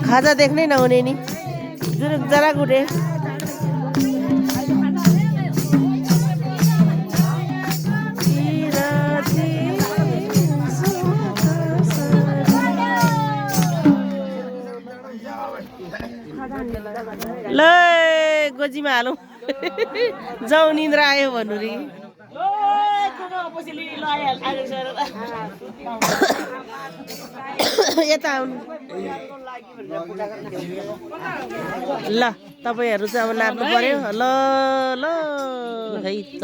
खाजा देख्नै नहुने नि जुन जरा गुटे ल गोजीमा हालौँ जाउँ निन्द्रा आयो भन्नु रे यता आउनु ल तपाईँहरू चाहिँ अब नाच्नु पर्यो ल ल है त